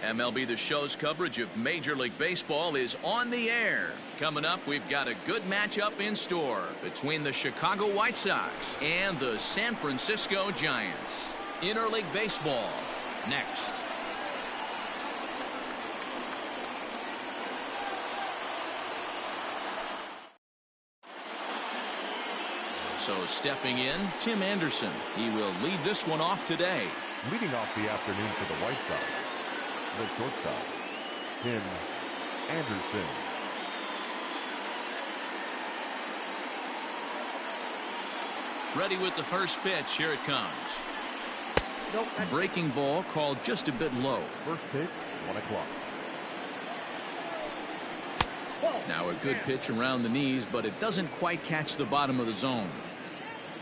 MLB The Show's coverage of Major League Baseball is on the air. Coming up, we've got a good matchup in store between the Chicago White Sox and the San Francisco Giants. Interleague Baseball, next. So stepping in, Tim Anderson. He will lead this one off today. Leading off the afternoon for the White Sox, the shortstop, Tim Anderson. Ready with the first pitch. Here it comes. Breaking ball called just a bit low. First pitch, 1 o'clock. Now a good pitch around the knees, but it doesn't quite catch the bottom of the zone.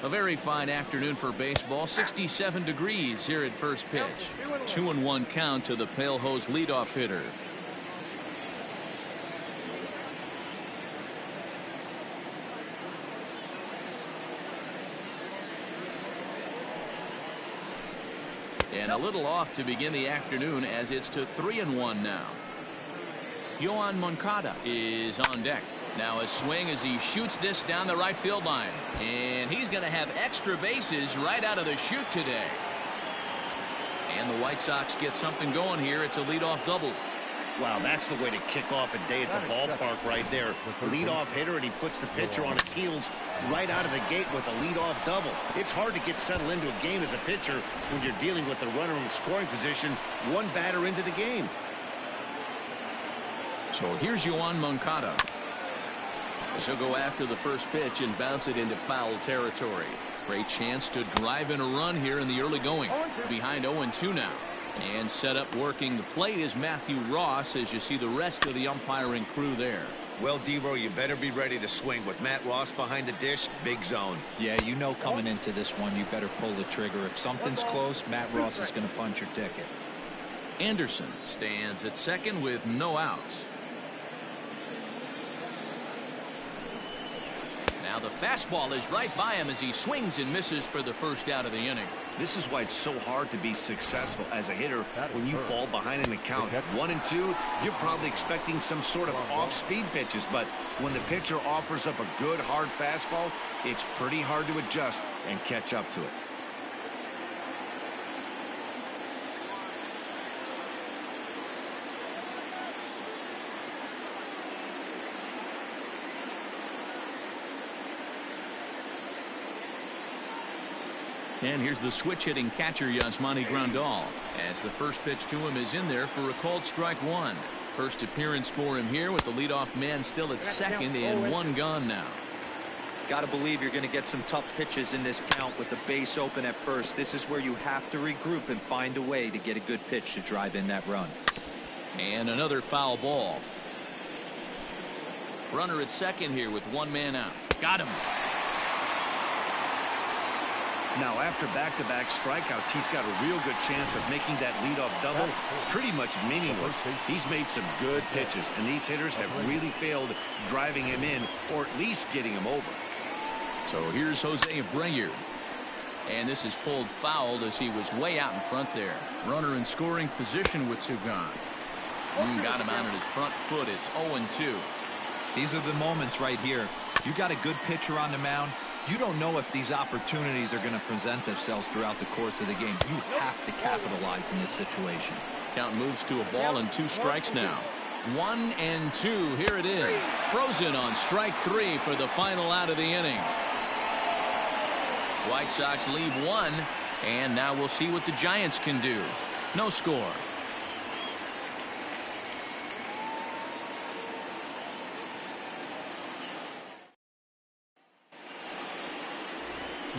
A very fine afternoon for baseball. 67 degrees here at first pitch. 2-1 count to the Pale Hose leadoff hitter. And a little off to begin the afternoon as it's to 3-1 now. Yoan Moncada is on deck. Now a swing as he shoots this down the right field line. And he's going to have extra bases right out of the chute today. And the White Sox get something going here. It's a leadoff double. Wow, that's the way to kick off a day at the ballpark right there. Leadoff hitter, and he puts the pitcher on his heels right out of the gate with a leadoff double. It's hard to get settled into a game as a pitcher when you're dealing with a runner in the scoring position one batter into the game. So here's Yoan Moncada. He'll go after the first pitch and bounce it into foul territory. Great chance to drive in a run here in the early going. Behind 0-2 now. And set up working the plate is Matthew Ross as you see the rest of the umpiring crew there. Well, Devo, you better be ready to swing. With Matt Ross behind the dish, big zone. Yeah, you know coming into this one, you better pull the trigger. If something's close, Matt Ross is going to punch your ticket. Anderson stands at second with no outs. Now the fastball is right by him as he swings and misses for the first out of the inning. This is why it's so hard to be successful as a hitter when you fall behind in the count. 1-2, you're probably expecting some sort of off-speed pitches, but when the pitcher offers up a good hard fastball, it's pretty hard to adjust and catch up to it. And here's the switch-hitting catcher, Yasmani Grandal, as the first pitch to him is in there for a called strike one. First appearance for him here with the leadoff man still at second and one gone now. Got to believe you're going to get some tough pitches in this count with the base open at first. This is where you have to regroup and find a way to get a good pitch to drive in that run. And another foul ball. Runner at second here with one man out. Got him. Now, after back-to-back strikeouts, he's got a real good chance of making that leadoff double pretty much meaningless. He's made some good pitches, and these hitters have really failed driving him in or at least getting him over. So here's Jose Abreu. And this is pulled fouled as he was way out in front there. Runner in scoring position with Sugan. Got him out on his front foot. It's 0-2. These are the moments right here. You got a good pitcher on the mound. You don't know if these opportunities are going to present themselves throughout the course of the game. You have to capitalize in this situation. Count moves to a ball and 2 strikes now. 1-2. Here it is. Frozen on strike 3 for the final out of the inning. White Sox leave 1, and now we'll see what the Giants can do. No score.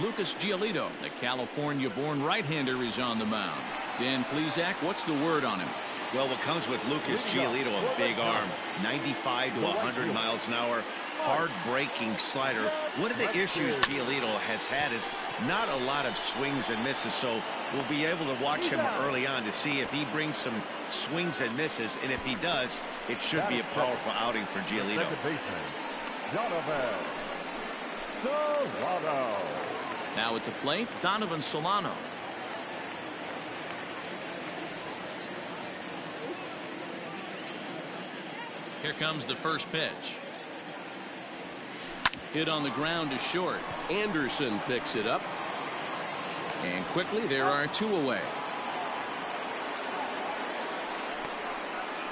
Lucas Giolito, the California-born right-hander, is on the mound. Dan Plesac, what's the word on him? Well, what comes with Lucas Giolito, a big arm, 95 to 100 miles an hour, hard-breaking slider. One of the issues Giolito has had is not a lot of swings and misses, so we'll be able to watch him early on to see if he brings some swings and misses, and if he does, it should be a powerful outing for Giolito. Now at the plate, Donovan Solano. Here comes the first pitch. Hit on the ground to short. Anderson picks it up. And quickly there are 2 away.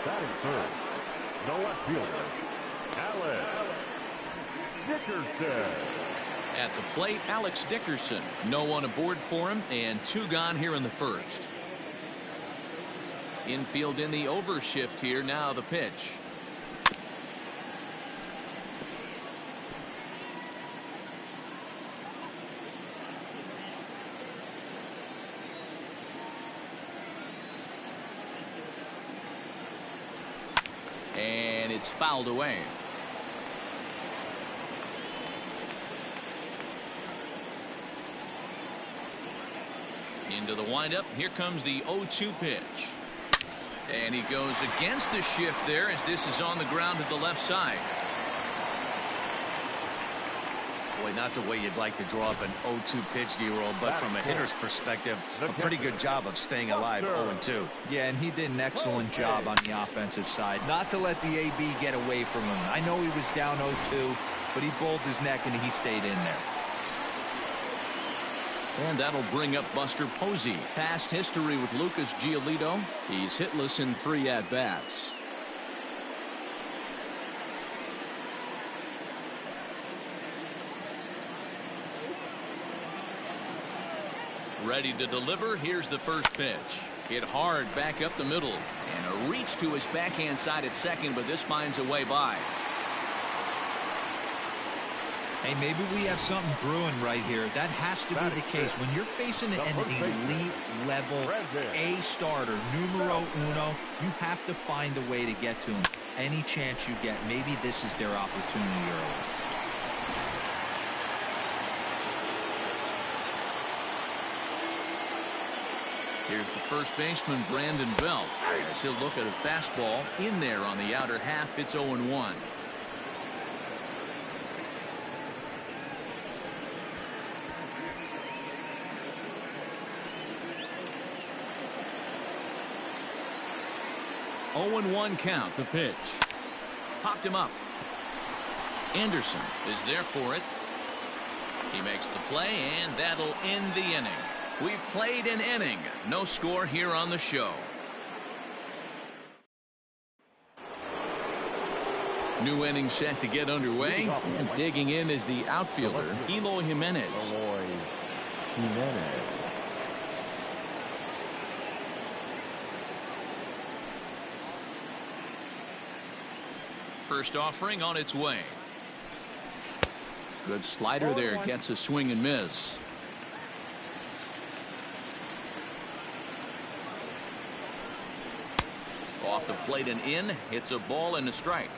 Batting third, no left fielder, Alex Dickerson. At the plate, Alex Dickerson. No one aboard for him, and 2 gone here in the first. Infield in the overshift here. Now the pitch. And it's fouled away. Into the windup. Here comes the 0-2 pitch. And he goes against the shift there as this is on the ground to the left side. Boy, not the way you'd like to draw up an 0-2 pitch, D-roll, but from a hitter's perspective, a pretty good job of staying alive 0-2. Yeah, and he did an excellent job on the offensive side. Not to let the AB get away from him. I know he was down 0-2, but he bowled his neck and he stayed in there. And that'll bring up Buster Posey. Past history with Lucas Giolito. He's hitless in 3 at-bats. Ready to deliver. Here's the first pitch. Hit hard back up the middle. And a reach to his backhand side at second, but this finds a way by. Hey, maybe we have something brewing right here. That has to be the case. When you're facing an elite level A starter, numero uno, you have to find a way to get to him. Any chance you get, maybe this is their opportunity early. Here's the first baseman, Brandon Belt. As he'll look at a fastball in there on the outer half. It's 0-1. (0-1) count. The pitch. Popped him up. Anderson is there for it. He makes the play, and that'll end the inning. We've played an inning. No score here on the show. New inning set to get underway. And digging in is the outfielder, Eloy Jimenez. First offering on its way. Good slider there. Gets a swing and miss. Off the plate and in. Hits a ball and a strike.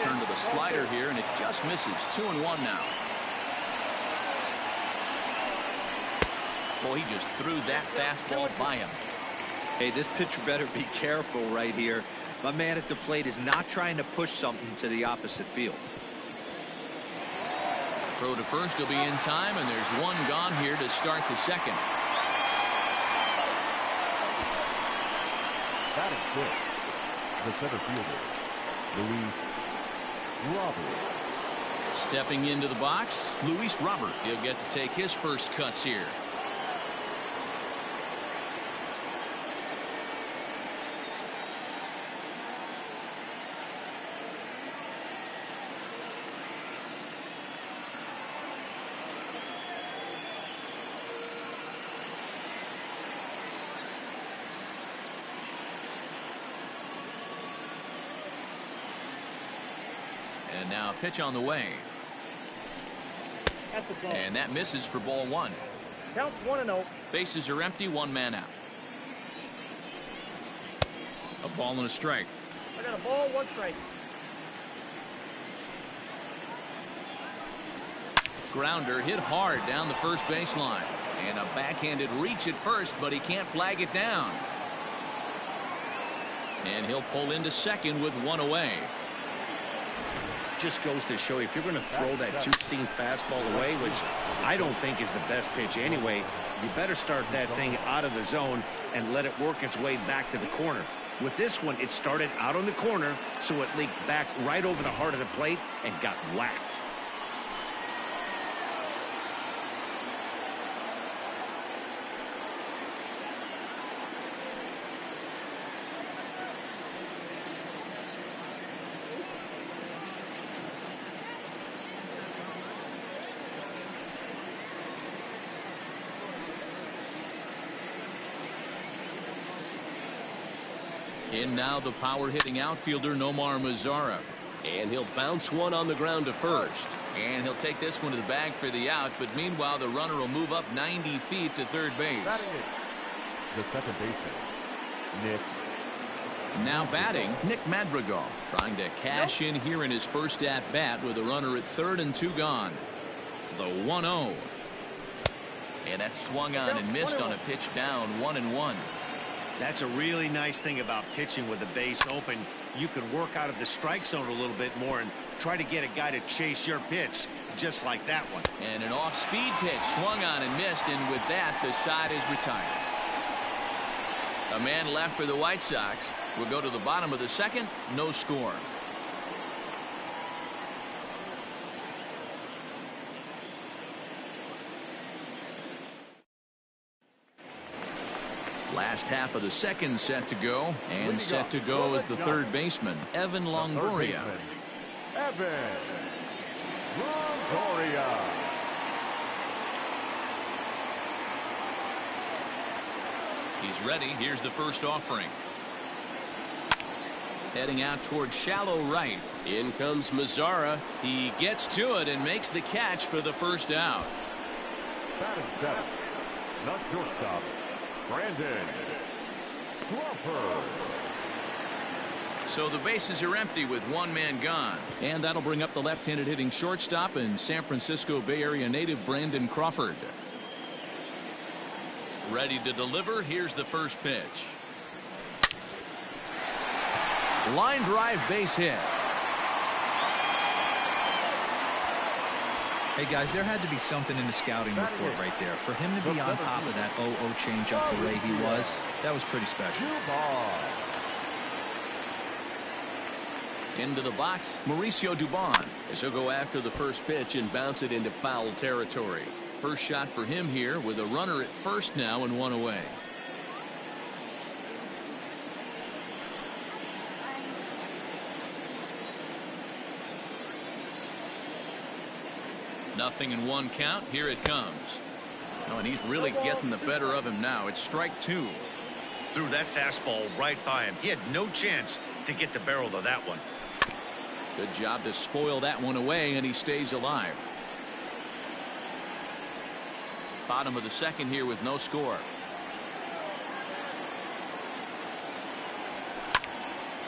Turn to the slider here, and it just misses. 2-1 now. Boy, he just threw that fastball by him. Hey, this pitcher better be careful right here. My man at the plate is not trying to push something to the opposite field. Throw to first will be in time, and there's 1 gone here to start the second. That is good. The center fielder, Luis Robert. Stepping into the box, Luis Robert. He'll get to take his first cuts here. And now a pitch on the way. And that misses for ball one. Counts 1-0. Bases are empty, one man out. A ball and a strike. I got a ball, one strike. Grounder hit hard down the first baseline. And a backhanded reach at first, but he can't flag it down. And he'll pull into second with one away. Just goes to show you, if you're going to throw that two-seam fastball away, which I don't think is the best pitch anyway, you better start that thing out of the zone and let it work its way back to the corner. With this one, it started out on the corner, so it leaked back right over the heart of the plate and got whacked. In now the power hitting outfielder Nomar Mazara. And he'll bounce one on the ground to first. And he'll take this one to the bag for the out, but meanwhile the runner will move up 90 feet to third base. The second baseman, Nick. Now batting, Nick Madrigal, trying to cash in here in his first at-bat with a runner at third and two gone. The 1-0. And that's swung on and missed on a pitch down, 1-1. That's a really nice thing about pitching with the base open. You can work out of the strike zone a little bit more and try to get a guy to chase your pitch, just like that one. And an off-speed pitch swung on and missed, and with that the side is retired. A man left for the White Sox. We'll go to the bottom of the second, no score. Last half of the second set to go, and set to go is the third baseman, Evan Longoria. Evan Longoria. He's ready. Here's the first offering. Heading out towards shallow right. In comes Mazara. He gets to it and makes the catch for the first out. Batting seventh, not shortstop, Brandon Crawford. So the bases are empty with one man gone. And that'll bring up the left-handed hitting shortstop and San Francisco Bay Area native Brandon Crawford. Ready to deliver. Here's the first pitch. Line drive, base hit. Hey guys, there had to be something in the scouting report right there. For him to be on top of that 0-0 changeup the way he was, that was pretty special. Into the box, Mauricio Dubon, as he'll go after the first pitch and bounce it into foul territory. First shot for him here with a runner at first now and one away. Nothing in one count. Here it comes. Oh, and he's really getting the better of him now. It's strike two. Threw that fastball right by him. He had no chance to get the barrel of that one. Good job to spoil that one away, and he stays alive. Bottom of the second here with no score.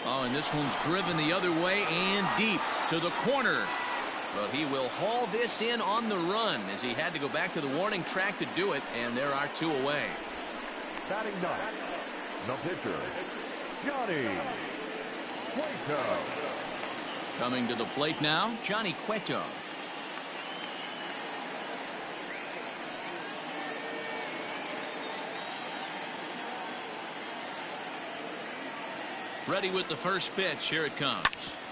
Oh, and this one's driven the other way and deep to the corner. But he will haul this in on the run as he had to go back to the warning track to do it, and there are two away. Batting ninth, the pitcher, Johnny Cueto. Coming to the plate now, Johnny Cueto. Ready with the first pitch. Here it comes.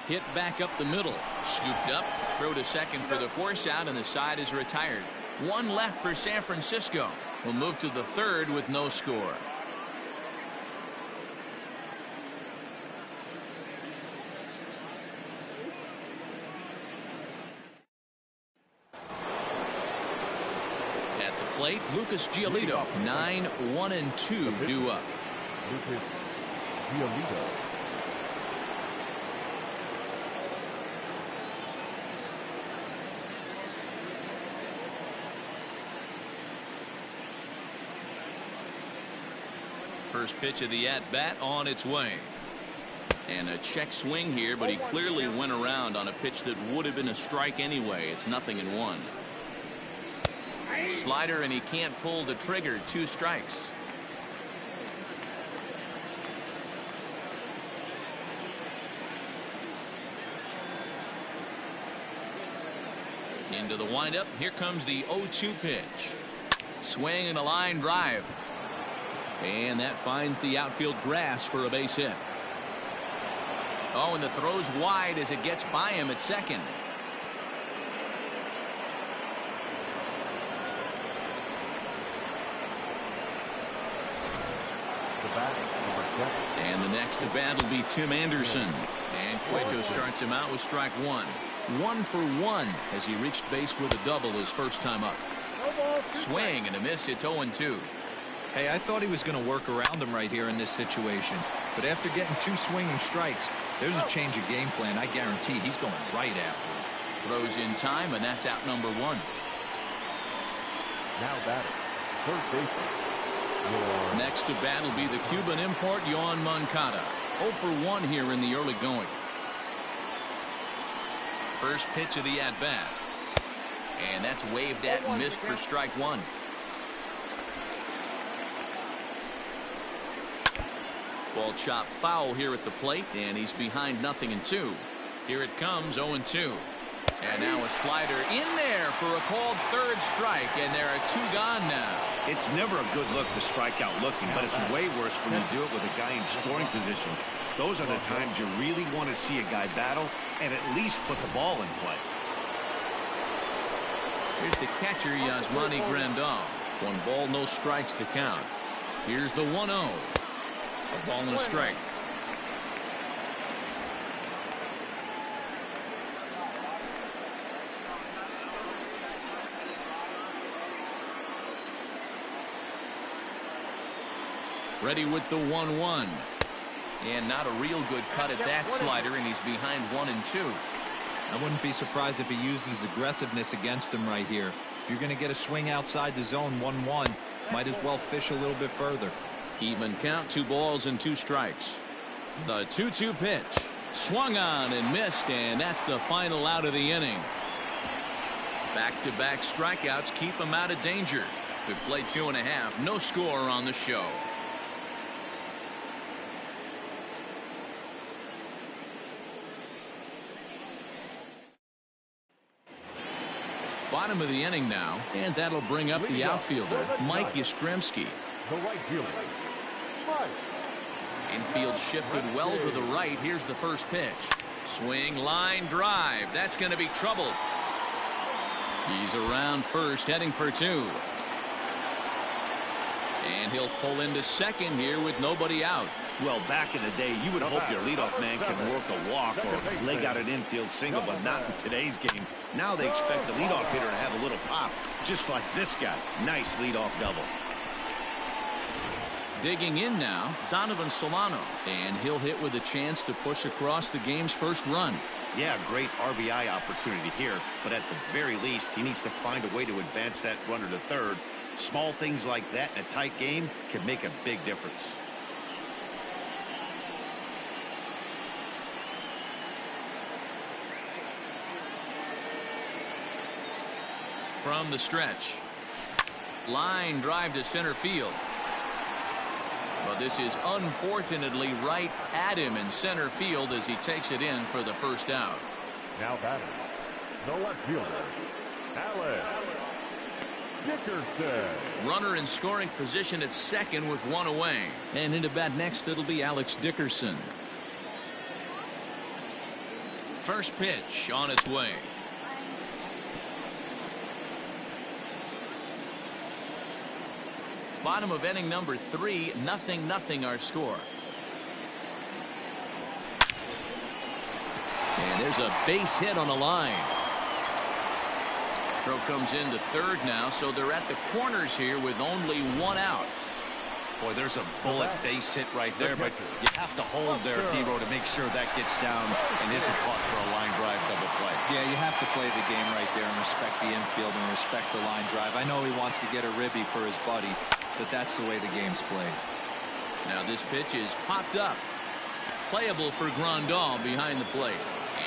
Hit back up the middle. Scooped up. Throw to second for the force out, and the side is retired. One left for San Francisco. We'll move to the third with no score. At the plate, Lucas Giolito. 9-1-2 due up. Lucas Giolito. First pitch of the at-bat on its way. And a check swing here, but he clearly went around on a pitch that would have been a strike anyway. It's 0-1. Slider, and he can't pull the trigger. 2 strikes. Into the windup. Here comes the 0-2 pitch. Swing and a line drive. And that finds the outfield grass for a base hit. Oh, and the throw's wide as it gets by him at second. And the next to bat will be Tim Anderson. And Cueto starts him out with strike 1. 1 for 1 as he reached base with a double his first time up. Swing and a miss. It's 0-2. Hey, I thought he was going to work around him right here in this situation. But after getting 2 swinging strikes, there's a change of game plan. I guarantee he's going right after it. Throws in time, and that's out number 1. Now batting, third baseman. Next to bat will be the Cuban import, Yoan Moncada. 0 for 1 here in the early going. First pitch of the at-bat. And that's waved at and missed for strike 1. Ball chopped foul here at the plate, and he's behind 0-2. Here it comes, 0-2. And now a slider in there for a called third strike, and there are 2 gone now. It's never a good look to strike out looking, but it's way worse when you do it with a guy in scoring position. Those are the times you really want to see a guy battle and at least put the ball in play. Here's the catcher, Yasmani Grandal. 1 ball, no strikes the count. Here's the 1-0. A ball and a strike. Ready with the 1-1. And not a real good cut at that slider, and he's behind 1-2. I wouldn't be surprised if he uses aggressiveness against him right here. If you're going to get a swing outside the zone 1-1, might as well fish a little bit further. Even count, 2 balls and 2 strikes. The 2-2 pitch. Swung on and missed, and that's the final out of the inning. Back-to-back strikeouts keep him out of danger. Could play 2.5. No score on the show. Bottom of the inning now, and that'll bring up the outfielder, Mike Yastrzemski. The right fielder, Mike. Infield shifted well to the right. Here's the first pitch. Swing, line drive. That's going to be trouble. He's around first, heading for 2. And he'll pull into second here with nobody out. Well, back in the day, you would hope your leadoff man can work a walk or leg out an infield single, but not in today's game. Now they expect the leadoff hitter to have a little pop, just like this guy. Nice leadoff double. Digging in now, Donovan Solano, and he'll hit with a chance to push across the game's first run. Yeah, great RBI opportunity here, but at the very least, he needs to find a way to advance that runner to third. Small things like that in a tight game can make a big difference. From the stretch. Line drive to center field. But this is unfortunately right at him in center field as he takes it in for the first out. Now batting, the left fielder, Alex Dickerson. Runner in scoring position at second with 1 away. And into bat next, it'll be Alex Dickerson. First pitch on its way. Bottom of inning number 3, 0-0 our score. And there's a base hit on the line. Throw comes into third now, so they're at the corners here with only 1 out. Boy, there's a bullet base hit right there, but you have to hold there, Dero, to make sure that gets down and isn't caught for a line drive double play. Yeah, you have to play the game right there and respect the infield and respect the line drive. I know he wants to get a ribby for his buddy, but that's the way the game's played. Now this pitch is popped up. Playable for Grandal behind the plate.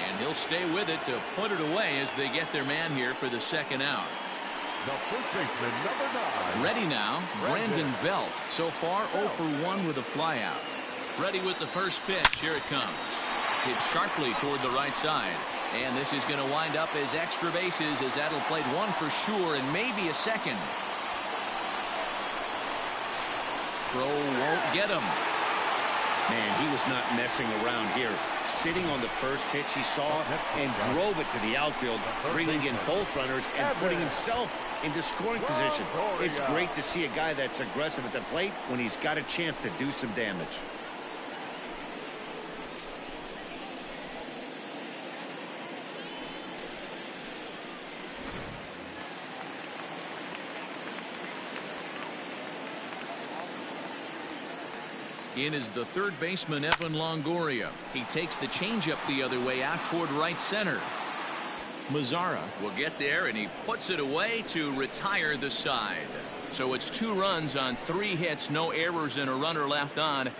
And he'll stay with it to put it away as they get their man here for the second out. The first baseman, number 9. Ready now, Brandon Belt. So far 0 for 1 with a flyout. Ready with the first pitch. Here it comes. Hit sharply toward the right side. And this is going to wind up as extra bases as that'll play one for sure and maybe a second. Throw won't get him. Man, he was not messing around here. Sitting on the first pitch he saw and drove it to the outfield, bringing in both runners and putting himself into scoring position. It's great to see a guy that's aggressive at the plate when he's got a chance to do some damage. In is the third baseman, Evan Longoria. He takes the changeup the other way out toward right center. Mazara will get there, and he puts it away to retire the side. So it's 2 runs on 3 hits, no errors, and a runner left on.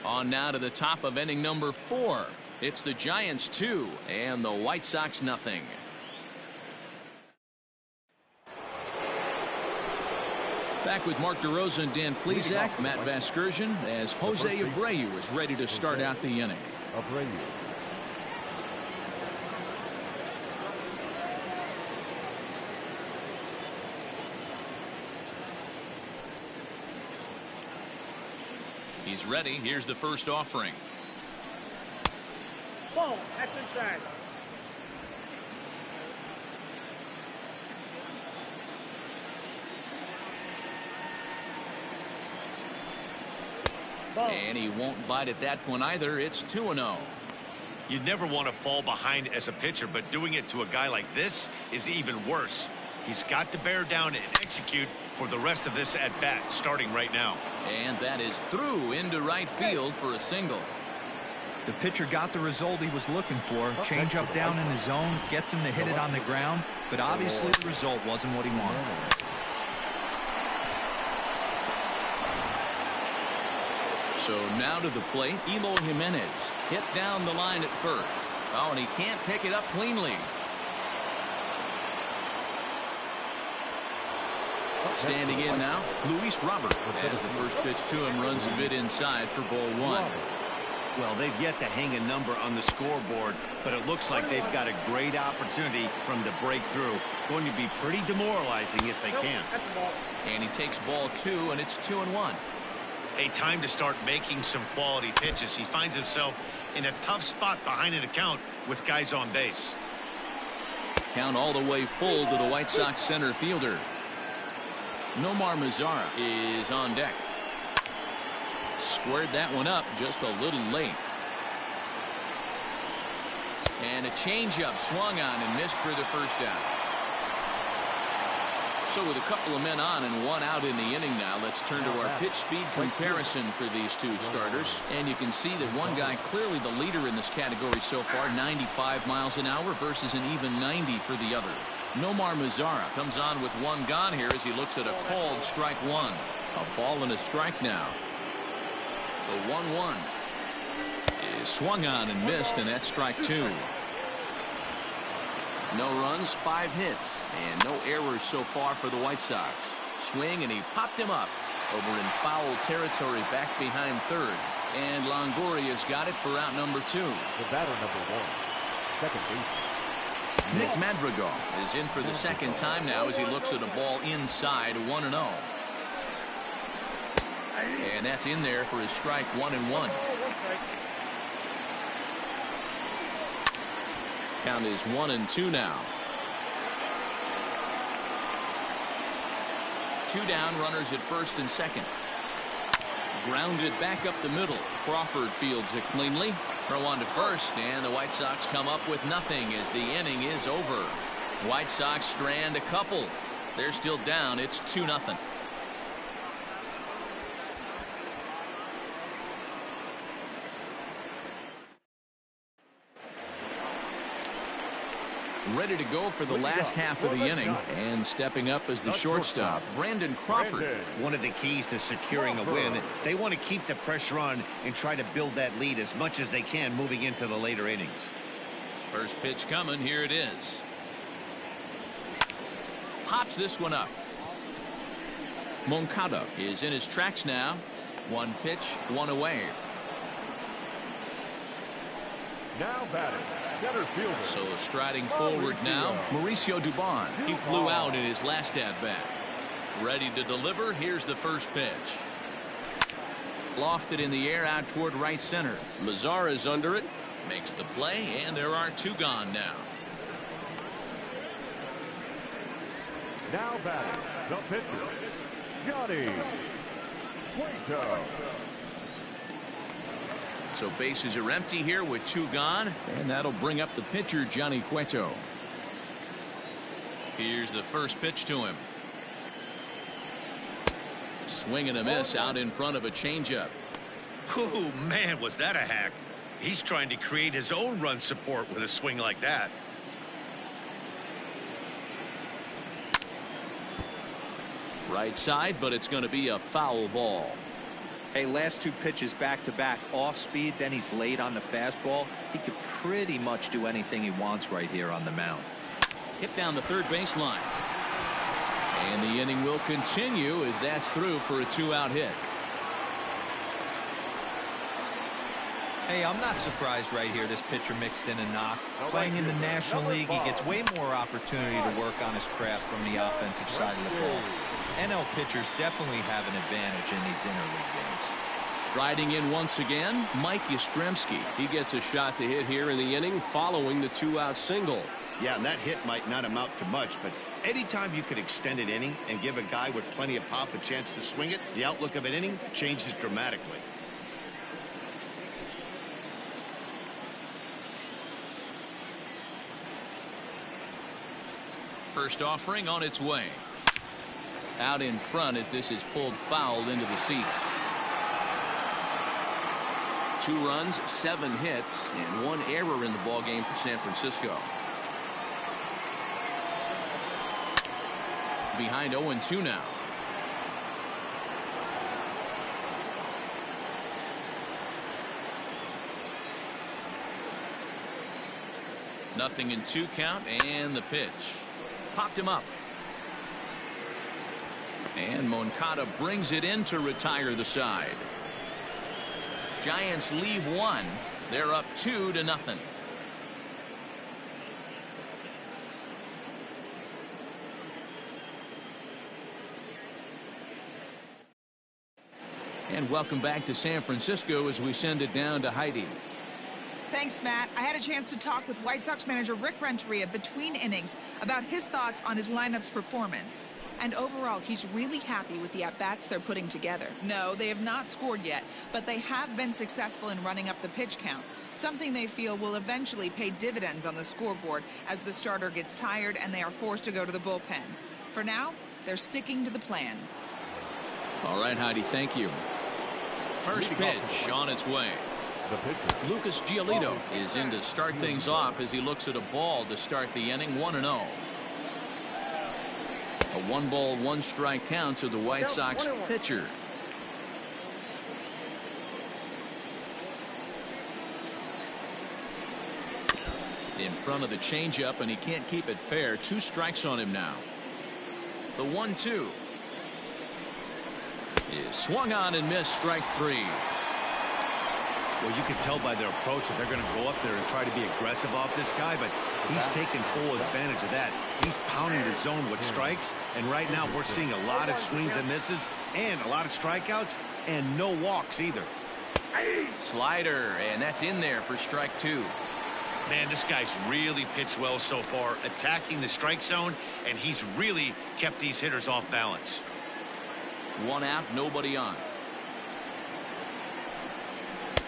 On now to the top of inning number 4. It's the Giants 2 and the White Sox nothing. Back with Mark DeRosa and Dan Plesac, Matt Vasgersian, as Jose Abreu is ready to start out the inning. Abreu. He's ready. Here's the first offering. Ball. That's inside. And he won't bite at that one either. It's 2-0. You never want to fall behind as a pitcher, but doing it to a guy like this is even worse. He's got to bear down and execute for the rest of this at bat, starting right now. And that is through into right field for a single. The pitcher got the result he was looking for. Change up down in the zone, gets him to hit it on the ground, but obviously the result wasn't what he wanted. So now to the plate, Eloy Jimenez hit down the line at first. Oh, and he can't pick it up cleanly. Standing in now, Luis Robert, as the first pitch to him runs a bit inside for ball 1. Well, they've yet to hang a number on the scoreboard, but it looks like they've got a great opportunity from the breakthrough. It's going to be pretty demoralizing if they can. And he takes ball 2, and it's 2-1. A time to start making some quality pitches. He finds himself in a tough spot behind an account with guys on base. Count all the way full to the White Sox center fielder. Nomar Mazara is on deck. Squared that one up just a little late. And a changeup swung on and missed for the first out. So with a couple of men on and 1 out in the inning now, let's turn to our pitch speed comparison for these 2 starters. And you can see that one guy clearly the leader in this category so far, 95 miles an hour versus an even 90 for the other. Nomar Mazara comes on with 1 gone here as he looks at a called strike 1. A ball and a strike now. The 1-1 is swung on and missed, and that's strike 2. No runs, 5 hits, and no errors so far for the White Sox. Swing, and he popped him up over in foul territory back behind third. And Longoria's got it for out number 2. The batter number 1, second base. Nick Madrigal is in for the second time now as he looks at a ball inside, 1-0. And that's in there for his strike 1-1. Count is 1-2 now. 2 down, runners at first and second. Grounded back up the middle. Crawford fields it cleanly. Throw on to first, and the White Sox come up with nothing as the inning is over. White Sox strand a couple. They're still down. It's 2-0. ready to go for the last half of the inning, and stepping up as the shortstop, Brandon Crawford. One of the keys to securing a win, they want to keep the pressure on and try to build that lead as much as they can moving into the later innings. First pitch coming. Here it is. Pops this one up. Moncada is in his tracks now. One pitch, one away. Now batting, center fielder. So striding forward now, Mauricio Dubon. He flew out in his last at-bat. Ready to deliver. Here's the first pitch. Lofted in the air out toward right center. Mazara's under it. Makes the play, and there are two gone now. Now batting, the pitcher, Johnny Cueto. So bases are empty here with two gone, and that'll bring up the pitcher, Johnny Cueto. Here's the first pitch to him. Swing and a miss out in front of a changeup. Oh, man, was that a hack. He's trying to create his own run support with a swing like that. Right side, but it's going to be a foul ball. Hey, last two pitches back to back, off speed, then he's late on the fastball. He could pretty much do anything he wants right here on the mound. Hit down the third baseline. And the inning will continue as that's through for a two-out hit. Hey, I'm not surprised right here this pitcher mixed in a knock. Playing in the National League, he gets way more opportunity to work on his craft from the offensive side of the ball. NL pitchers definitely have an advantage in these interleague games. Striding in once again, Mike Yastrzemski. He gets a shot to hit here in the inning following the two-out single. Yeah, and that hit might not amount to much, but anytime you could extend an inning and give a guy with plenty of pop a chance to swing it, the outlook of an inning changes dramatically. First offering on its way. Out in front as this is pulled foul into the seats. 2 runs, 7 hits, and 1 error in the ballgame for San Francisco. Behind 0-2 now. Nothing in 2 count, and the pitch. Popped him up. And Moncada brings it in to retire the side. Giants leave 1. They're up 2-0. And welcome back to San Francisco as we send it down to Heidi. Thanks, Matt. I had a chance to talk with White Sox manager Rick Renteria between innings about his thoughts on his lineup's performance. And overall, he's really happy with the at-bats they're putting together. No, they have not scored yet, but they have been successful in running up the pitch count, something they feel will eventually pay dividends on the scoreboard as the starter gets tired and they are forced to go to the bullpen. For now, they're sticking to the plan. All right, Heidi, thank you. First pitch on its way. Lucas Giolito is in to start things off as he looks at a ball to start the inning. 1-0. A 1-ball, 1-strike count to the White Sox pitcher. In front of the changeup, and he can't keep it fair. 2 strikes on him now. The 1-2 is swung on and missed. Strike 3. Well, you can tell by their approach that they're going to go up there and try to be aggressive off this guy, but he's taking full advantage of that. He's pounding the zone with strikes, and right now we're seeing a lot of swings and misses and a lot of strikeouts and no walks either. Slider, and that's in there for strike 2. Man, this guy's really pitched well so far, attacking the strike zone, and he's really kept these hitters off balance. 1 out, nobody on.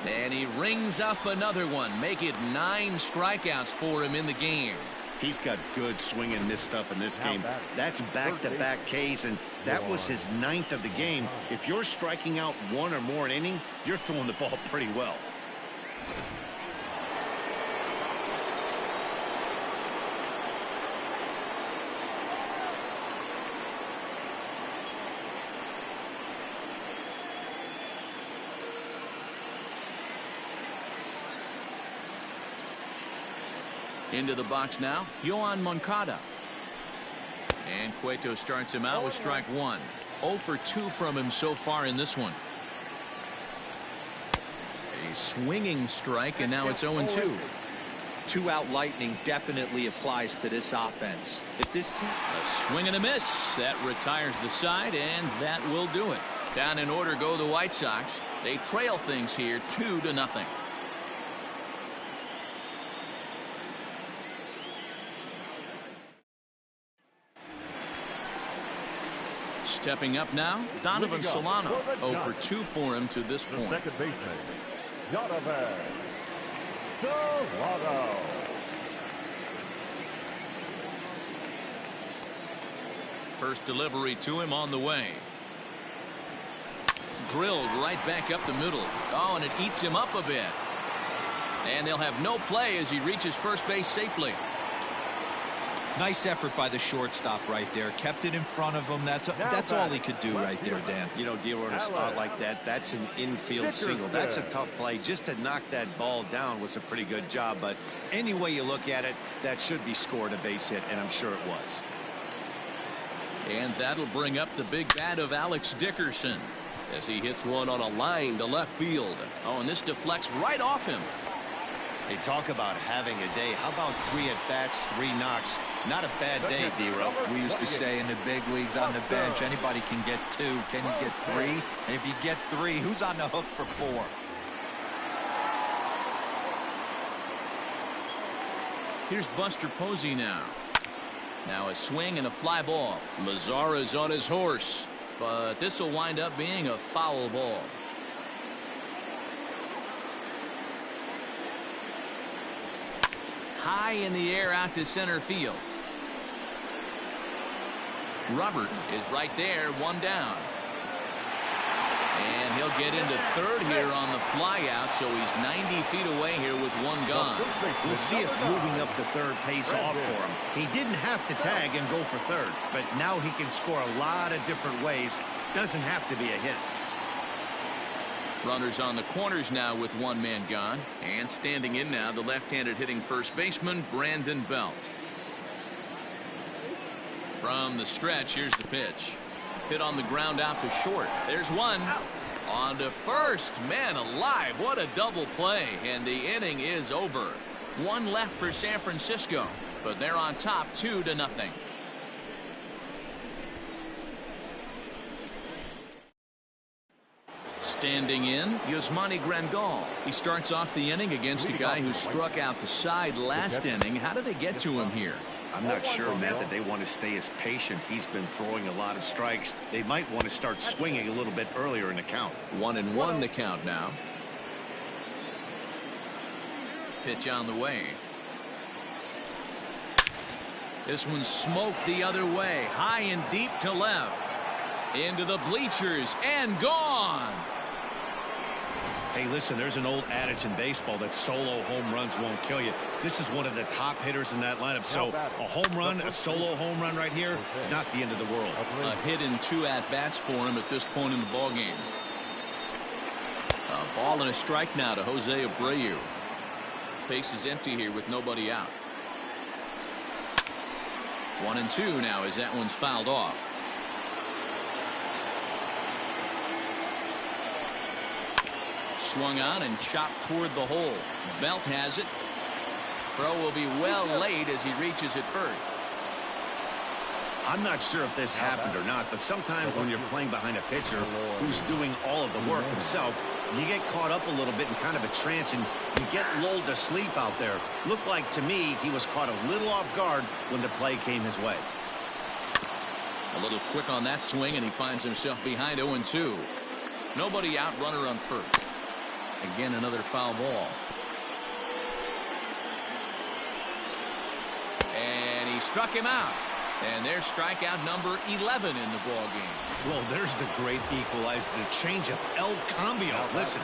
And he rings up another one. Make it 9 strikeouts for him in the game. He's got good swing and miss stuff in this game. That's back-to-back Ks, and that was his 9th of the game. If you're striking out 1 or more an inning, you're throwing the ball pretty well. Into the box now, Yoan Moncada. And Cueto starts him out with strike one. 0 for 2 from him so far in this one. A swinging strike, and now it's 0-2. 2-out lightning definitely applies to this offense. If this team... A swing and a miss. That retires the side, and that will do it. Down in order go the White Sox. They trail things here 2-0. Stepping up now, Donovan Solano. 0 for 2 for him to this point. Second baseman, Donovan Solano. First delivery to him on the way. Drilled right back up the middle. Oh, and it eats him up a bit. And they'll have no play as he reaches first base safely. Nice effort by the shortstop right there. Kept it in front of him. That's all he could do right there, Dan. You know, dealer in a spot like that, that's an infield single. That's a tough play. Just to knock that ball down was a pretty good job. But any way you look at it, that should be scored a base hit, and I'm sure it was. And that'll bring up the big bat of Alex Dickerson as he hits one on a line to left field. Oh, and this deflects right off him. They talk about having a day. How about 3 at-bats, 3 knocks? Not a bad day, D-Row. We used to say in the big leagues on the bench, anybody can get 2. Can you get 3? And if you get 3, who's on the hook for 4? Here's Buster Posey now. Now a swing and a fly ball. Mazara's on his horse, but this will wind up being a foul ball. High in the air out to center field. Robert is right there, 1 down. And he'll get into third here on the fly out, so he's 90 feet away here with 1 gone. We'll see if moving up to third pays off for him. He didn't have to tag and go for third, but now he can score a lot of different ways. Doesn't have to be a hit. Runners on the corners now with 1 man gone. And standing in now, the left-handed hitting first baseman, Brandon Belt. From the stretch, here's the pitch. Hit on the ground out to short. There's 1. On to first. Man alive, what a double play. And the inning is over. 1 left for San Francisco, but they're on top 2-0. Standing in, Yasmani Grandal. He starts off the inning against a guy who struck out the side last inning. How did they get to him here? I'm not sure, Matt, that they want to stay as patient. He's been throwing a lot of strikes. They might want to start swinging a little bit earlier in the count. 1-1 the count now. Pitch on the way. This one's smoked the other way. High and deep to left. Into the bleachers and gone. Hey, listen, there's an old adage in baseball that solo home runs won't kill you. This is one of the top hitters in that lineup. So a home run, a solo home run right here, it's not the end of the world. A hit and 2 at-bats for him at this point in the ballgame. A ball and a strike now to Jose Abreu. Base is empty here with nobody out. 1-2 now as that one's fouled off. Swung on and chopped toward the hole. Belt has it. Throw will be well late as he reaches it first. I'm not sure if this happened or not, but sometimes when you're playing behind a pitcher who's doing all of the work himself, you get caught up a little bit in kind of a trance and you get lulled to sleep out there. Looked like to me he was caught a little off guard when the play came his way. A little quick on that swing, and he finds himself behind 0-2. Nobody out, runner on first. Again, another foul ball. And he struck him out. And there's strikeout number 11 in the ballgame. Well, there's the great equalizer, the changeup, El Cambio. Listen,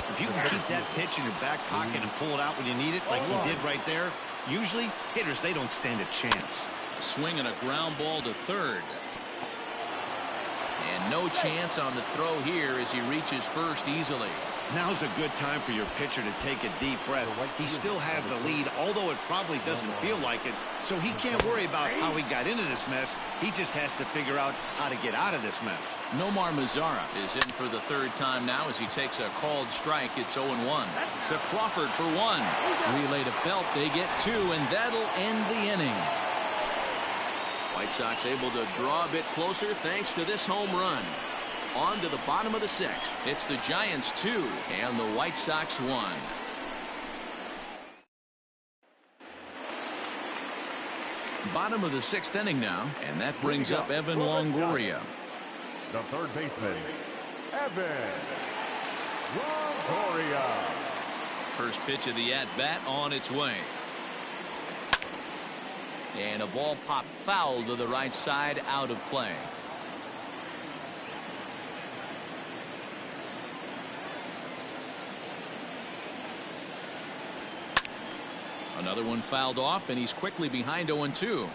if you can keep that pitch in your back pocket and pull it out when you need it, like he did right there, usually hitters, they don't stand a chance. A swing and a ground ball to third. And no chance on the throw here as he reaches first easily. Now's a good time for your pitcher to take a deep breath. He still has the lead, although it probably doesn't feel like it. So he can't worry about how he got into this mess. He just has to figure out how to get out of this mess. Nomar Mazara is in for the third time now as he takes a called strike. It's 0-1. To Crawford for 1. Relay to Belt. They get 2, and that'll end the inning. White Sox able to draw a bit closer thanks to this home run. On to the bottom of the 6th. It's the Giants 2 and the White Sox 1. Bottom of the 6th inning now, and that brings up Evan Longoria. The third baseman, Evan Longoria. First pitch of the at-bat on its way. And a ball popped foul to the right side, out of play. Another one fouled off, and he's quickly behind 0-2.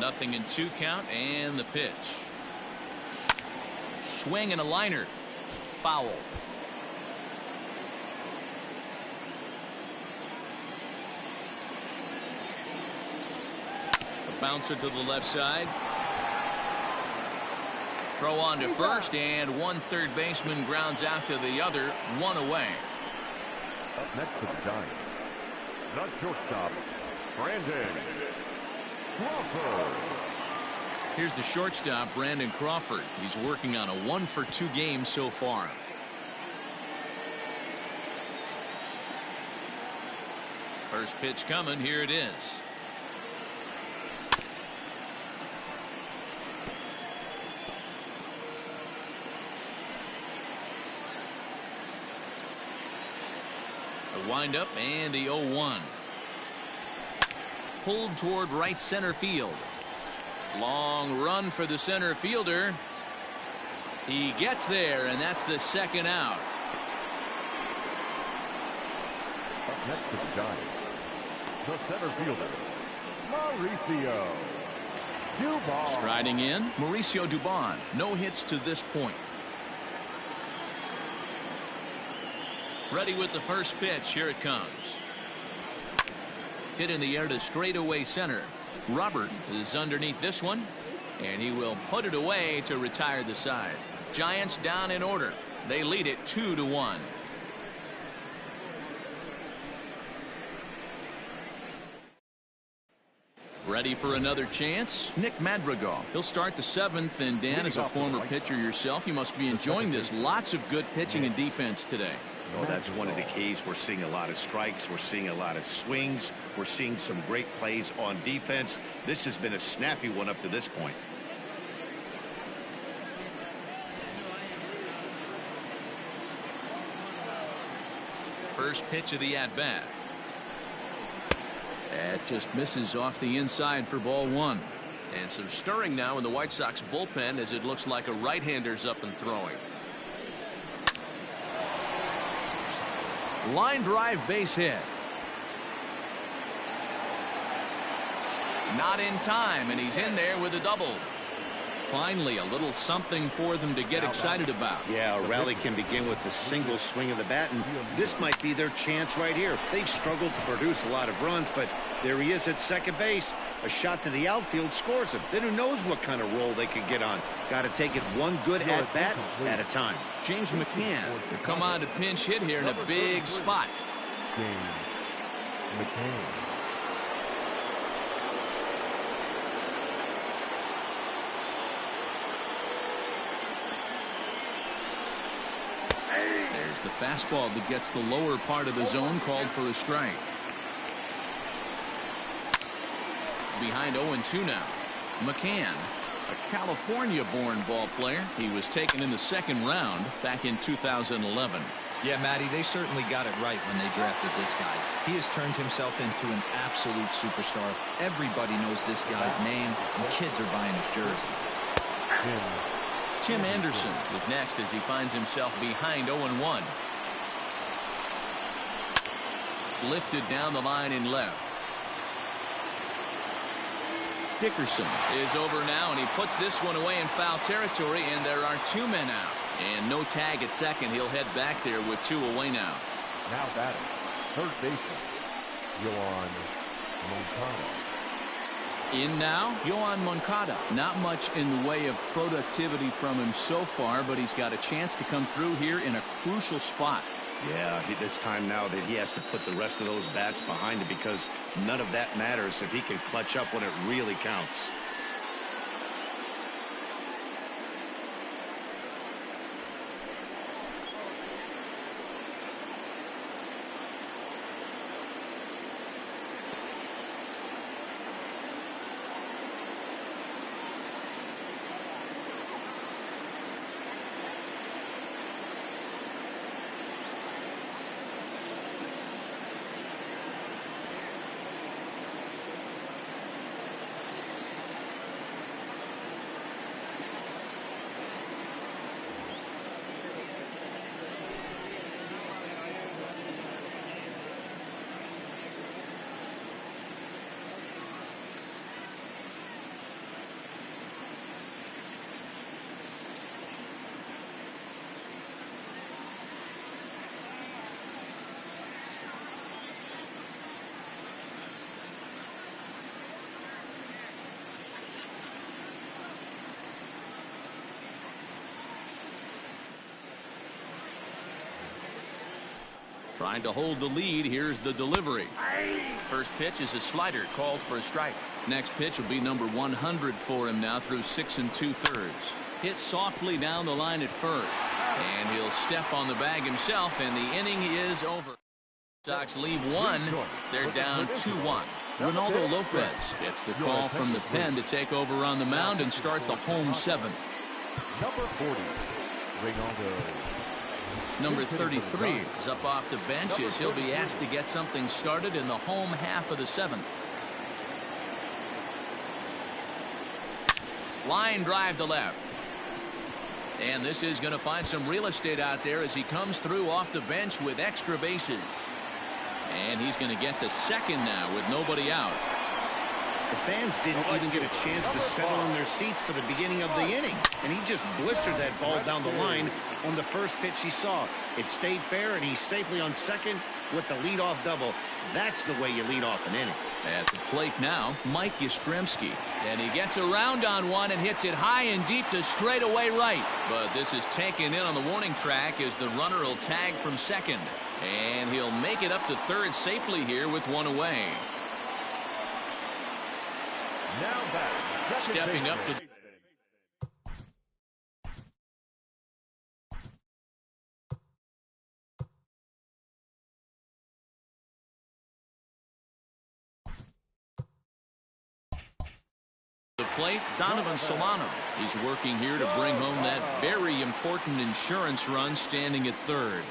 Nothing in 2 count, and the pitch. Swing and a liner. Foul. A bouncer to the left side. Throw on to first, and one third baseman grounds out to the other, 1 away. Up next to the Giants, the shortstop, Brandon Crawford. Here's the shortstop, Brandon Crawford. He's working on a 1-for-2 game so far. First pitch coming. Here it is. A windup and the 0-1. Pulled toward right center field. Long run for the center fielder. He gets there, and that's the second out. Up next to the Giants, the center fielder, Mauricio Dubon. Striding in, Mauricio Dubon. No hits to this point. Ready with the first pitch. Here it comes. Hit in the air to straightaway center. Robert is underneath this one, and he will put it away to retire the side. Giants down in order. They lead it 2-1. Ready for another chance? Nick Madrigal. He'll start the 7th, and Dan, as a former pitcher yourself, you must be enjoying this. Lots of good pitching and defense today. Oh, that's one of the keys. We're seeing a lot of strikes. We're seeing a lot of swings. We're seeing some great plays on defense. This has been a snappy one up to this point. First pitch of the at-bat. That just misses off the inside for ball 1. And some stirring now in the White Sox bullpen as it looks like a right-hander's up and throwing. Line drive, base hit. Not in time, and he's in there with a double. Finally, a little something for them to get excited about. Yeah, a rally can begin with a single swing of the bat, and this might be their chance right here. They've struggled to produce a lot of runs, but there he is at second base. A shot to the outfield scores him. Then who knows what kind of roll they could get on. Got to take it one good at-bat at a time. James McCann to come on to pinch hit here in a big spot. James McCann. There's the fastball that gets the lower part of the zone, called for a strike. Behind 0-2 now. McCann, a California-born ball player. He was taken in the 2nd round back in 2011. Yeah, Matty, they certainly got it right when they drafted this guy. He has turned himself into an absolute superstar. Everybody knows this guy's name, and kids are buying his jerseys. Tim Anderson is next as he finds himself behind 0-1. Lifted down the line in left. Dickerson is over now, and he puts this one away in foul territory, and there are 2 men out. And no tag at second. He'll head back there with 2 away now. Now batting, third baseman, Yoan Moncada. In now, Yoan Moncada. Not much in the way of productivity from him so far, but he's got a chance to come through here in a crucial spot. Yeah, it's time now that he has to put the rest of those bats behind him, because none of that matters if he can clutch up when it really counts. Trying to hold the lead. Here's the delivery. First pitch is a slider called for a strike. Next pitch will be number 100 for him now through 6 2/3. Hit softly down the line at first. And he'll step on the bag himself, and the inning is over. Sox leave 1. They're down 2-1. Ronaldo Lopez gets the call from the pen to take over on the mound and start the home 7th. Number 40, Ronaldo. Number 33 is up off the bench as he'll be asked to get something started in the home half of the 7th. Line drive to left. And this is going to find some real estate out there as he comes through off the bench with extra bases. And he's going to get to second now with nobody out. The fans didn't even get a chance to settle in their seats for the beginning of the inning, and he just blistered that ball down the line on the first pitch he saw. It stayed fair, and he's safely on second with the leadoff double. That's the way you lead off an inning. At the plate now, Mike Yastrzemski. And he gets around on one and hits it high and deep to straightaway right. But this is taken in on the warning track as the runner will tag from second. And he'll make it up to third safely here with 1 away. Now back, Stepping up to the plate, Donovan Solano. He's working here to bring home that very important insurance run, standing at third.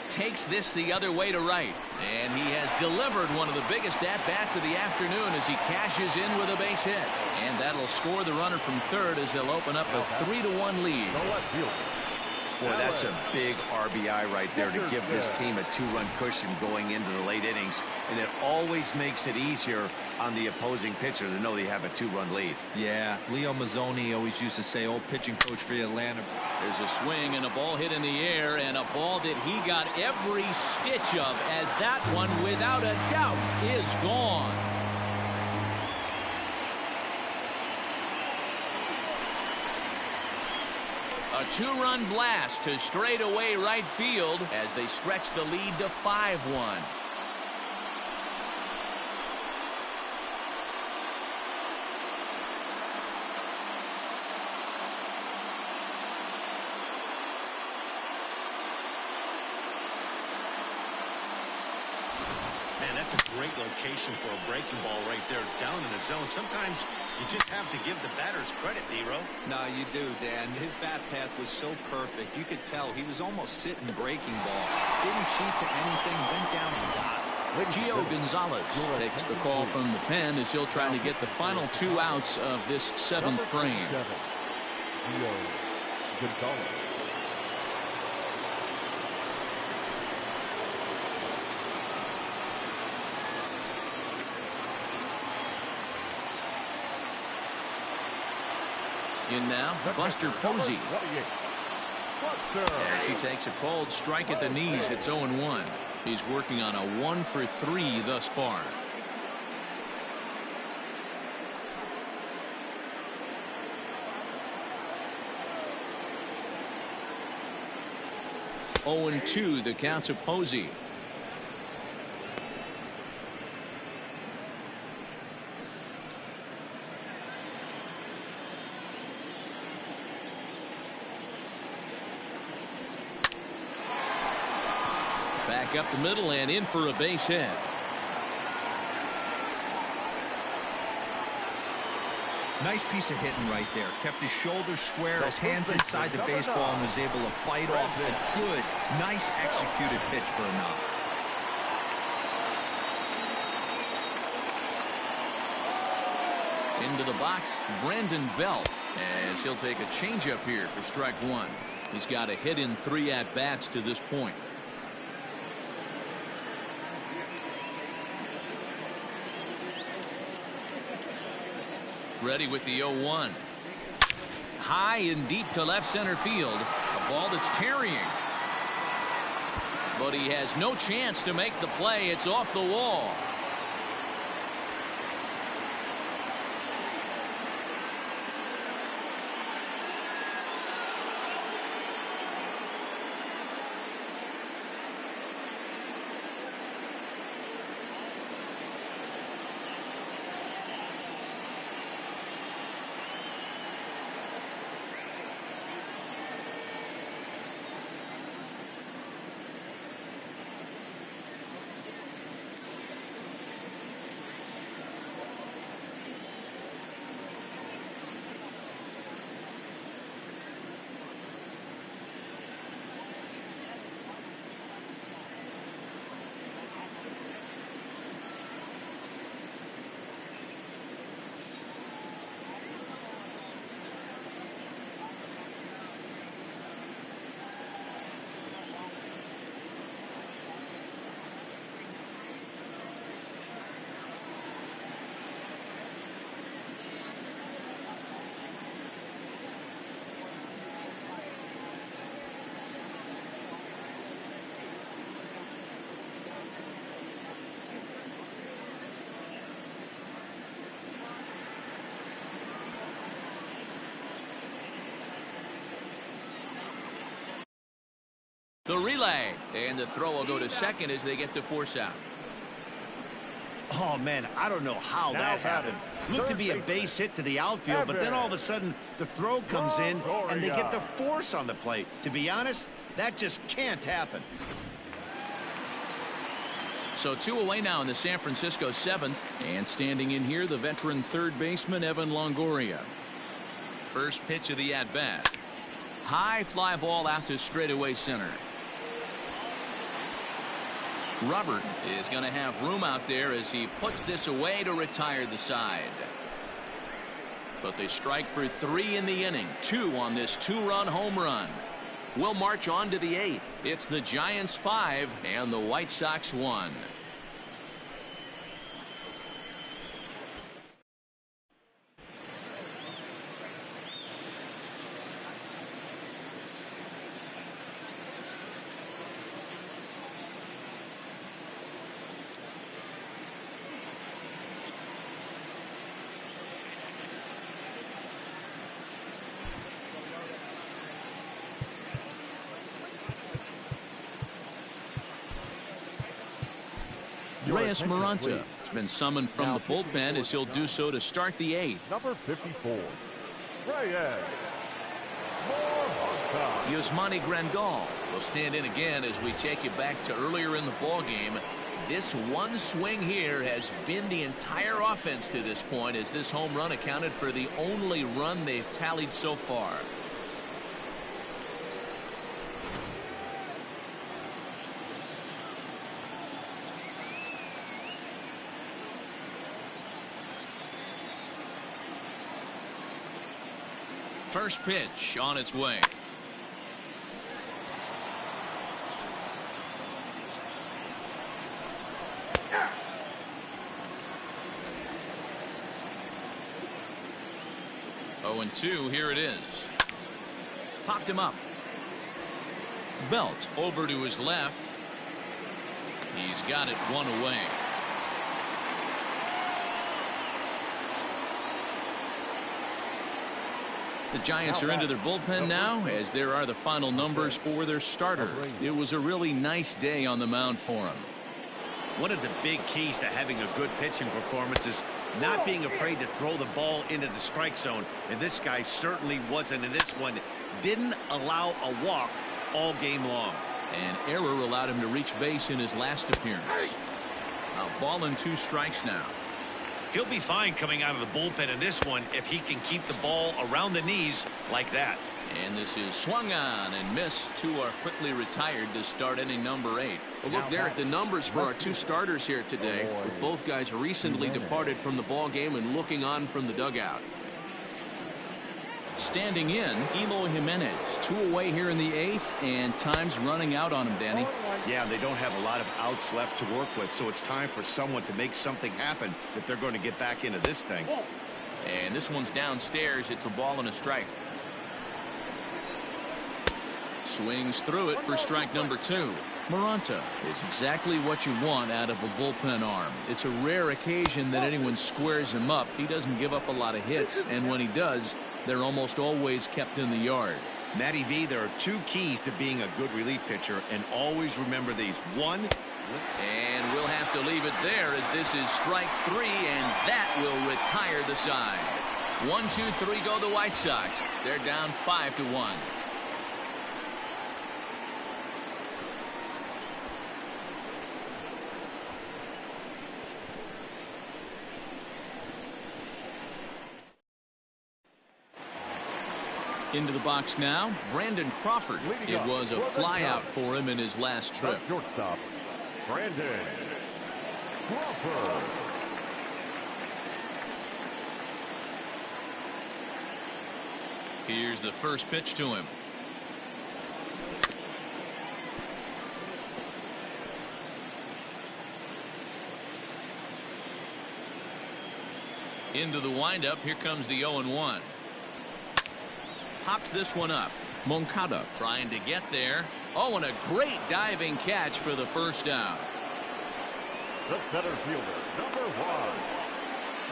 Takes this the other way to right, and he has delivered one of the biggest at-bats of the afternoon as he cashes in with a base hit, and that'll score the runner from third as they'll open up a 3-1 lead. Boy, that's a big RBI right there to give this team a 2-run cushion going into the late innings, and it always makes it easier on the opposing pitcher to know they have a 2-run lead. Yeah, Leo Mazzoni always used to say, old pitching coach for Atlanta. There's a swing and a ball hit in the air, and a ball that he got every stitch of, as that one, without a doubt, is gone. A 2-run blast to straightaway right field as they stretch the lead to 5-1. Man, that's a great location for a breaking ball right there down in the zone. Sometimes you just have to give the batters credit, Nero. No, you do, Dan. His bat path was so perfect. You could tell he was almost sitting breaking ball. Didn't cheat to anything, went down and got it. Gio Gonzalez takes the call from the pen as he'll try to get the final 2 outs of this 7th frame. Gio Gonzalez. In now, Buster Posey. As he takes a cold strike at the knees, it's 0-1. He's working on a 1-for-3 thus far. Oh, 0-2, the count to Posey. Back up the middle and in for a base hit. Nice piece of hitting right there. Kept his shoulders square, his hands inside the baseball, and was able to fight off a good, nice executed pitch for a knock. Into the box, Brandon Belt, as he'll take a changeup here for strike one. He's got a hit in 3 at-bats to this point. Ready with the 0-1. High and deep to left center field. A ball that's tarrying. But he has no chance to make the play. It's off the wall. The relay, and the throw will go to second as they get the force out. Oh, man, I don't know how that happened. Looked to be a base hit to the outfield, but then all of a sudden the throw comes in and they get the force on the plate. To be honest, that just can't happen. So 2 away now in the San Francisco 7th, and standing in here, the veteran third baseman Evan Longoria. First pitch of the at-bat. High fly ball out to straightaway center. Robert is going to have room out there as he puts this away to retire the side. But they strike for 3 in the inning. 2 on this 2-run home run. We'll march on to the 8th. It's the Giants 5 and the White Sox 1. Reyes Maranta has been summoned from the bullpen as he'll do so to start the 8th. Number 54, Reyes Maranta. Yasmani Grandal will stand in again as we take you back to earlier in the ball game. This one swing here has been the entire offense to this point, as this home run accounted for the only run they've tallied so far. First pitch on its way. 0-2, here it is. Popped him up. Belt over to his left. He's got it one away. The Giants are into their bullpen now, as there are the final numbers for their starter. It was a really nice day on the mound for him. One of the big keys to having a good pitching performance is not being afraid to throw the ball into the strike zone. And this guy certainly wasn't in this one. Didn't allow a walk all game long. An error allowed him to reach base in his last appearance. A ball and 2 strikes now. He'll be fine coming out of the bullpen in this one if he can keep the ball around the knees like that. And this is swung on and missed. 2 are quickly retired to start inning number 8. Well, look there at the numbers for our 2 starters here today, with both guys recently departed from the ball game and looking on from the dugout. Standing in, Eloy Jimenez. 2 away here in the 8th, and time's running out on him, Danny. Yeah, they don't have a lot of outs left to work with, so it's time for someone to make something happen if they're going to get back into this thing. And this one's downstairs. It's a ball and a strike. Swings through it for strike number 2. Maranta is exactly what you want out of a bullpen arm. It's a rare occasion that anyone squares him up. He doesn't give up a lot of hits, and when he does, they're almost always kept in the yard. Matty V, there are 2 keys to being a good relief pitcher, and always remember these. 1, and we'll have to leave it there, as this is strike 3, and that will retire the side. 1, 2, 3 go the White Sox. They're down 5-1. Into the box now, Brandon Crawford. It was a flyout for him in his last trip. Shortstop, Brandon Crawford. Here's the first pitch to him. Into the windup. Here comes the 0-1. Pops this one up. Moncada trying to get there. Oh, and a great diving catch for the first down. The center fielder, number 1,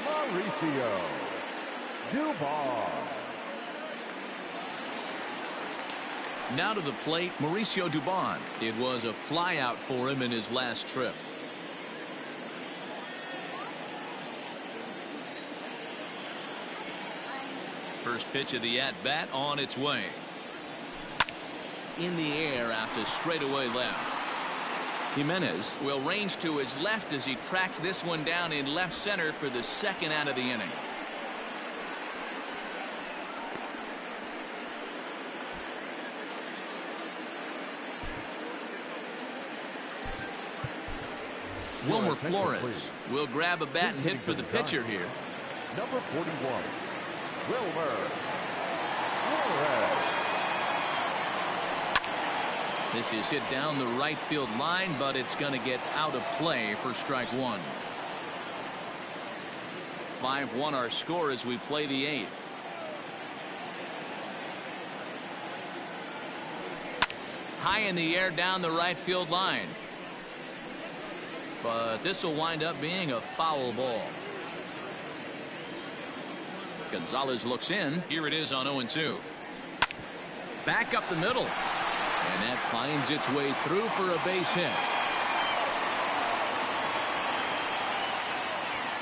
Mauricio Dubon. Now to the plate, Mauricio Dubon. It was a flyout for him in his last trip. First pitch of the at-bat on its way. In the air out to straightaway left. Jimenez will range to his left as he tracks this one down in left center for the second out of the inning. Wilmer Flores will grab a bat and hit for the pitcher here. Number 41. Wilmer Flores. This is hit down the right field line, but it's going to get out of play for strike 1. 5-1 our score as we play the 8th. High in the air down the right field line. But this will wind up being a foul ball. Gonzalez looks in. Here it is on 0-2. Back up the middle. And that finds its way through for a base hit.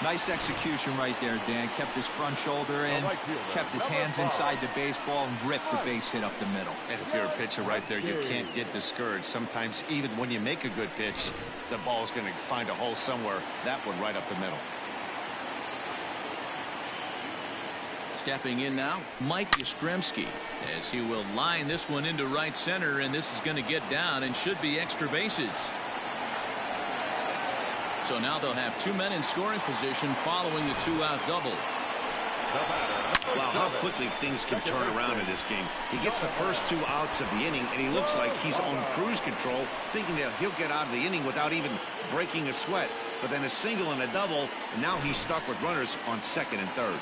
Nice execution right there, Dan. Kept his front shoulder in, kept his hands inside the baseball, and ripped the base hit up the middle. And if you're a pitcher right there, you can't get discouraged. Sometimes even when you make a good pitch, the ball's going to find a hole somewhere. That one right up the middle. Stepping in now, Mike Yastrzemski, as he will line this one into right center, and this is going to get down and should be extra bases. So now they'll have 2 men in scoring position following the 2-out double. Wow, how quickly things can turn around in this game. He gets the first 2 outs of the inning, and he looks like he's on cruise control, thinking that he'll get out of the inning without even breaking a sweat. But then a single and a double, and now he's stuck with runners on second and third.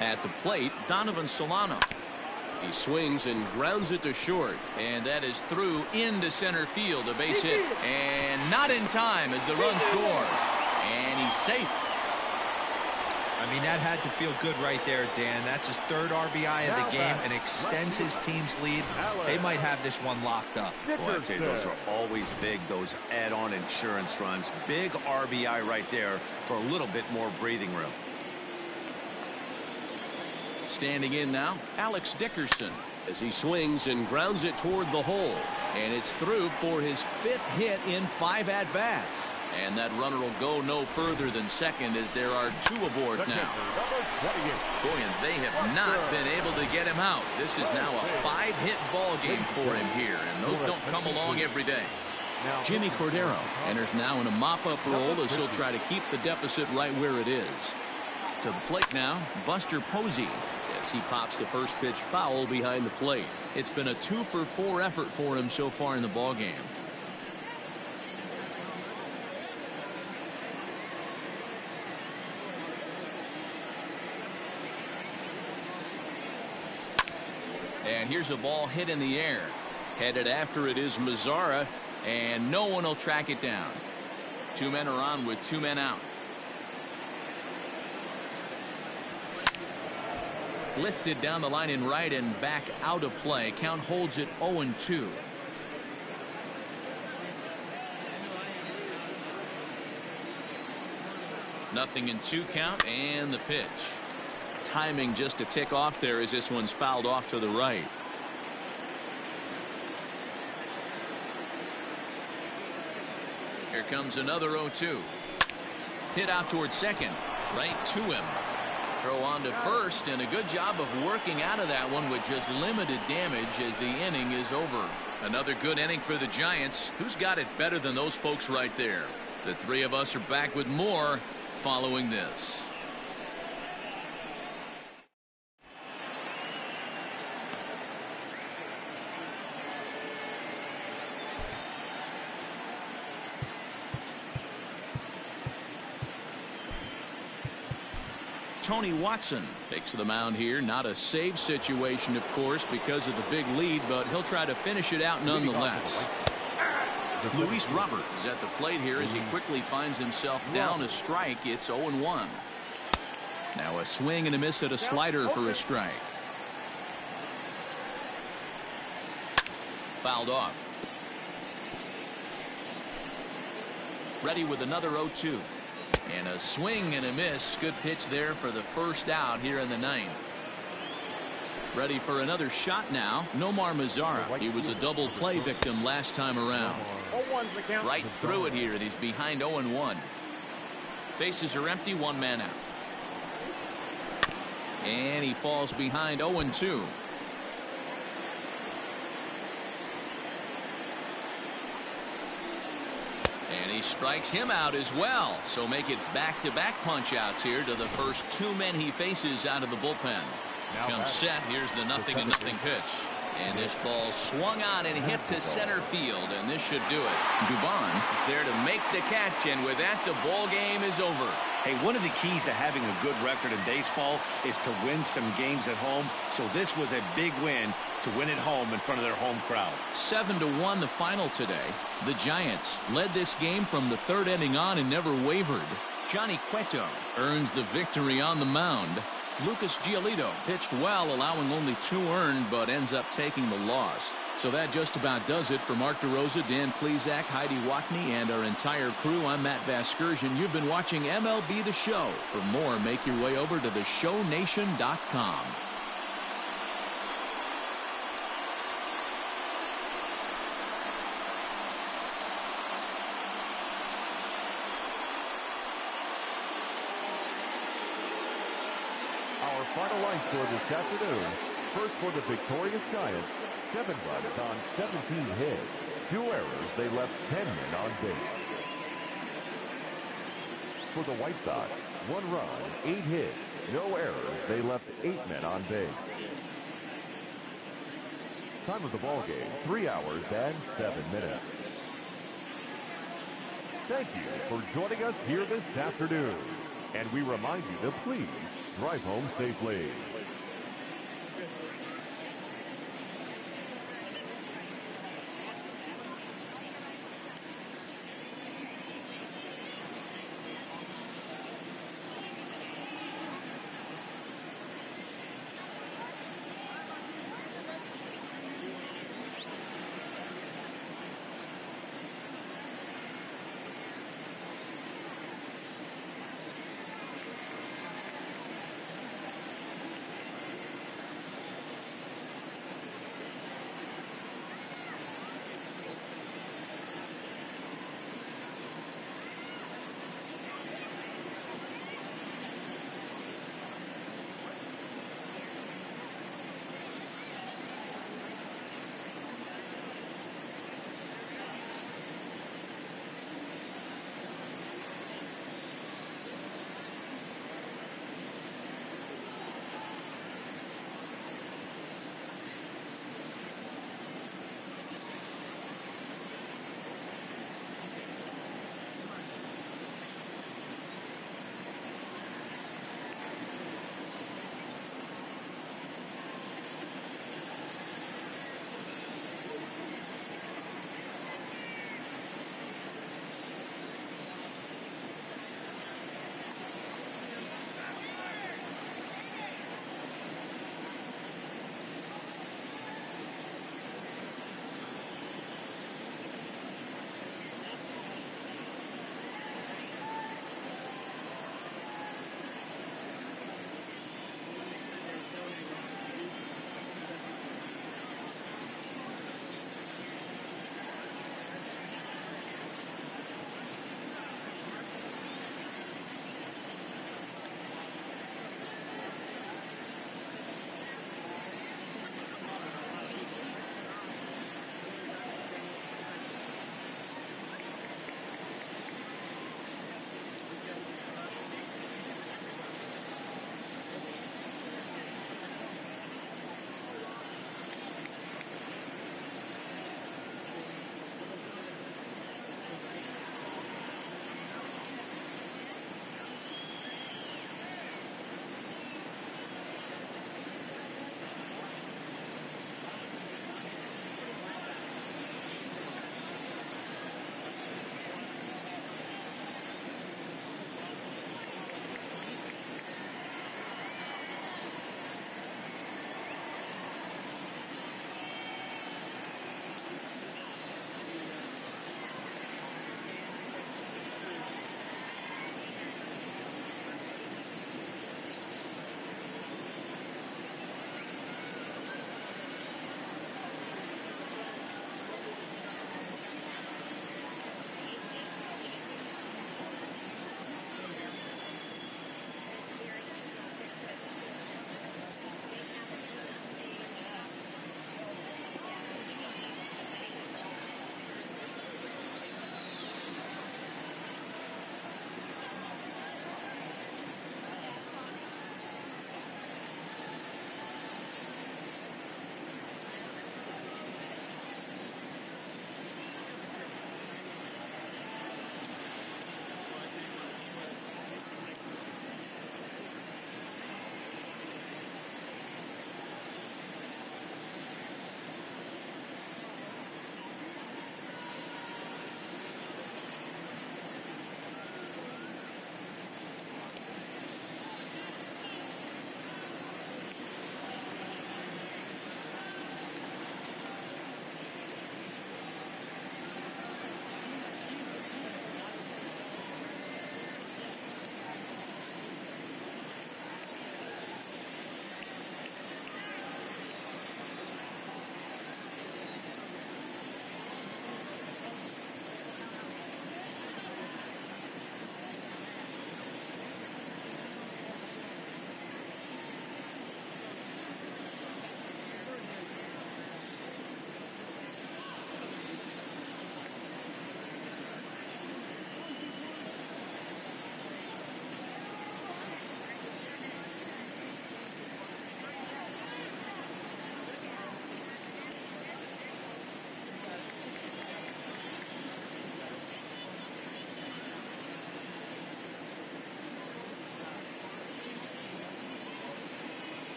At the plate, Donovan Solano. He swings and grounds it to short. And that is through into center field, a base hit. And not in time as the run scores. And he's safe. I mean, that had to feel good right there, Dan. That's his 3rd RBI of the game and extends his team's lead. They might have this one locked up. Well, I'd say those are always big, those add-on insurance runs. Big RBI right there for a little bit more breathing room. Standing in now, Alex Dickerson. As he swings and grounds it toward the hole. And it's through for his 5th hit in 5 at-bats. And that runner will go no further than second as there are 2 aboard now. Boy, and they have not been able to get him out. This is now a 5-hit ball game for him here, and those don't come along every day. Jimmy Cordero enters now in a mop-up role as he'll try to keep the deficit right where it is. To the plate now, Buster Posey. As he pops the first pitch foul behind the plate. It's been a 2-for-4 effort for him so far in the ball game. And here's a ball hit in the air. Headed after it is Mazara, and no one will track it down. 2 men are on with 2 men out. Lifted down the line in right and back out of play. Count holds it 0-2. Nothing in 2 count, and the pitch. Timing just a tick off there as this one's fouled off to the right. Here comes another 0-2. Hit out towards second. Right to him. Throw on to first, and a good job of working out of that one with just limited damage as the inning is over. Another good inning for the Giants. Who's got it better than those folks right there? The 3 of us are back with more following this. Tony Watson takes the mound here. Not a save situation, of course, because of the big lead, but he'll try to finish it out nonetheless. Luis Robert is at the plate here as he quickly finds himself down a strike. It's 0-1. Now a swing and a miss at a slider for a strike. Fouled off. Ready with another 0-2. And a swing and a miss. Good pitch there for the first out here in the 9th. Ready for another shot now. Nomar Mazara. He was a double play victim last time around. Right through it here, and he's behind 0-1. Bases are empty, 1 man out. And he falls behind 0-2. And he strikes him out as well. So make it back-to-back punch-outs here to the first 2 men he faces out of the bullpen. Comes set. Here's the 0-0 pitch. And this ball swung on and hit to center field, and this should do it. Dubon is there to make the catch, and with that, the ball game is over. Hey, one of the keys to having a good record in baseball is to win some games at home. So this was a big win to win at home in front of their home crowd. 7-1 the final today. The Giants led this game from the 3rd inning on and never wavered. Johnny Cueto earns the victory on the mound. Lucas Giolito pitched well, allowing only 2 earned, but ends up taking the loss. So that just about does it for Mark DeRosa, Dan Plesac, Heidi Watney, and our entire crew. I'm Matt Vasgersian. You've been watching MLB The Show. For more, make your way over to theshownation.com. Our final line score this afternoon. First for the victorious Giants, 7 runs on 17 hits. 2 errors, they left 10 men on base. For the White Sox, 1 run, 8 hits. No errors, they left 8 men on base. Time of the ball game, 3 hours and 7 minutes. Thank you for joining us here this afternoon. And we remind you to please drive home safely.